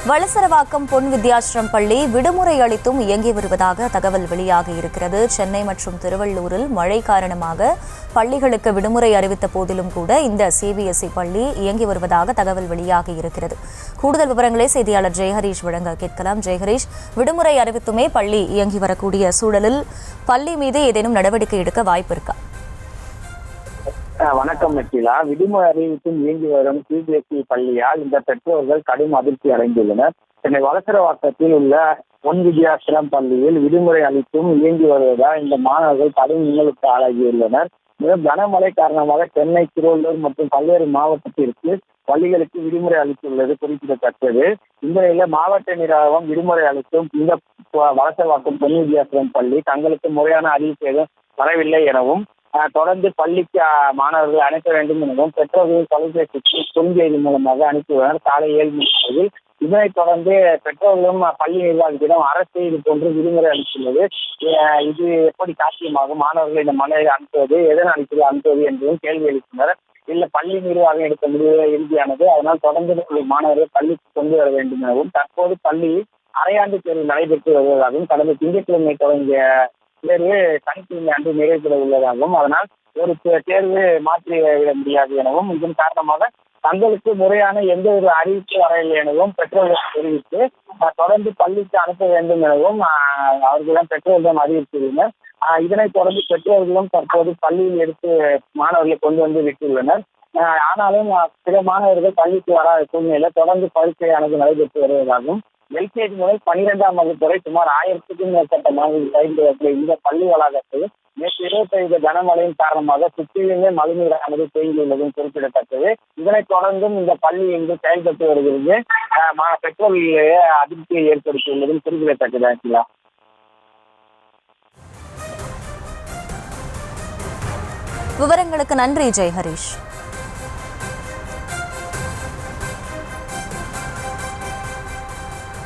வளசரவாக்கம் பொன் வித்யாஸ்ரம் பள்ளி விடுமுறை அளித்தும் இயங்கி வருவதாக தகவல் வெளியாகி இருக்கிறது. சென்னை மற்றும் திருவள்ளூரில் மழை காரணமாக பள்ளிகளுக்கு விடுமுறை அறிவித்த போதிலும் கூட இந்த சிபிஎஸ்இ பள்ளி இயங்கி வருவதாக தகவல் வெளியாகி இருக்கிறது. கூடுதல் விவரங்களை செய்தியாளர் ஜெயஹரீஷ் வழங்க கேட்கலாம். ஜெயஹரீஷ், விடுமுறை அறிவித்துமே பள்ளி இயங்கி வரக்கூடிய சூழலில் பள்ளி மீது ஏதேனும் நடவடிக்கை எடுக்க வாய்ப்பு இருக்கா? வணக்கம் நக்கிலா. விடுமுறை அறிவித்தும் இயங்கி வரும் சிபிஎஸ்இ பள்ளியால் இந்த பெற்றோர்கள் கடும் அதிர்ச்சி அடைந்துள்ளனர். சென்னை வளசரவாக்கத்தில் உள்ள பொன் வித்யாஸ்ரம் பள்ளியில் விடுமுறை அளித்தும் இயங்கி வருவதால் இந்த மாணவர்கள் கடும் இன்னலுக்கு ஆளாகியுள்ளனர். மேலும் கனமழை காரணமாக சென்னை, திருவள்ளூர் மற்றும் பல்வேறு மாவட்டத்திற்கு பள்ளிகளுக்கு விடுமுறை அளித்துள்ளது குறிப்பிடத்தக்கது. இந்த நிலையில மாவட்ட நிர்வாகம் விடுமுறை அளித்தும் இந்த வளசரவாக்கம் பொன் வித்யாஸ்ரம் பள்ளி தங்களுக்கு முறையான அறிவிப்பு எதுவும் வரவில்லை எனவும் தொடர்ந்து பள்ளிக்கு மாணவர்கள் அனுப்ப வேண்டும் எனவும் பெற்றோர்கள் தொலைபேசிக்கு குறுஞ்செய்தி மூலமாக அனுப்பியுள்ளனர். காலை 7 மணி. இதனைத் தொடர்ந்து பெற்றோர்களும் பள்ளி நிர்வாகத்திடம் அரசு இது போன்று விடுமுறை அளித்துள்ளது. இது எப்படி சாத்தியமாகும்? மாணவர்கள் இந்த மனையை அனுப்புவது, எதன் அடிப்படையில் அனுப்புவது என்பதும் கேள்வி எழுப்பினர். இல்ல, பள்ளி நிர்வாகம் எடுத்த முடிவு இறுதியானது, அதனால் தொடர்ந்து மாணவர்கள் பள்ளிக்கு கொண்டு வர வேண்டும் எனவும் தற்போது பள்ளியில் அரையாண்டு தேர்வு நடைபெற்று வருவதாகவும் கடந்த திங்கட்கிழமை தொடங்கிய தேர்வு சனிக்கிழமை அன்று நிறைவேற உள்ளதாகவும் அதனால் ஒரு தேர்வு மாற்றிவிட முடியாது எனவும் இதன் காரணமாக தங்களுக்கு முறையான எந்த ஒரு அறிவிப்பு வரவில்லை எனவும் பெற்றோர்கள் தெரிவித்து தொடர்ந்து பள்ளிக்கு அனுப்ப வேண்டும் எனவும் அவர்களிடம் பெற்றோர்களிடம் அறிவித்துள்ளனர். இதனைத் தொடர்ந்து பெற்றோர்களும் தற்போது பள்ளியில் எடுத்து மாணவர்களை கொண்டு வந்து விட்டுள்ளனர். ஆனாலும் சில மாணவர்கள் பள்ளிக்கு வராத சூழ்நிலை தொடர்ந்து பரீட்சையானது நடைபெற்று வருவதாகவும் எல்கேஜி முதல் 12ஆம் வகுப்பு வரை சுமார் 1000க்கும் மேற்பட்ட மாணவர்கள் பயின்று வரக்கூடிய இந்த பள்ளி வளாகத்தில் நேற்று 25 கனமழையின் காரணமாக சுற்றிலுமே மழைநீரானது தேங்கியுள்ளதும் குறிப்பிடத்தக்கது. இதனைத் தொடர்ந்தும் இந்த பள்ளி இன்று செயல்பட்டு வருகிறது. பெற்றோர்களிடையே அதிர்ச்சியை ஏற்படுத்தியுள்ளதும் குறிப்பிடத்தக்கது. விவரங்களுக்கு நன்றி ஜெயஹரீஷ்.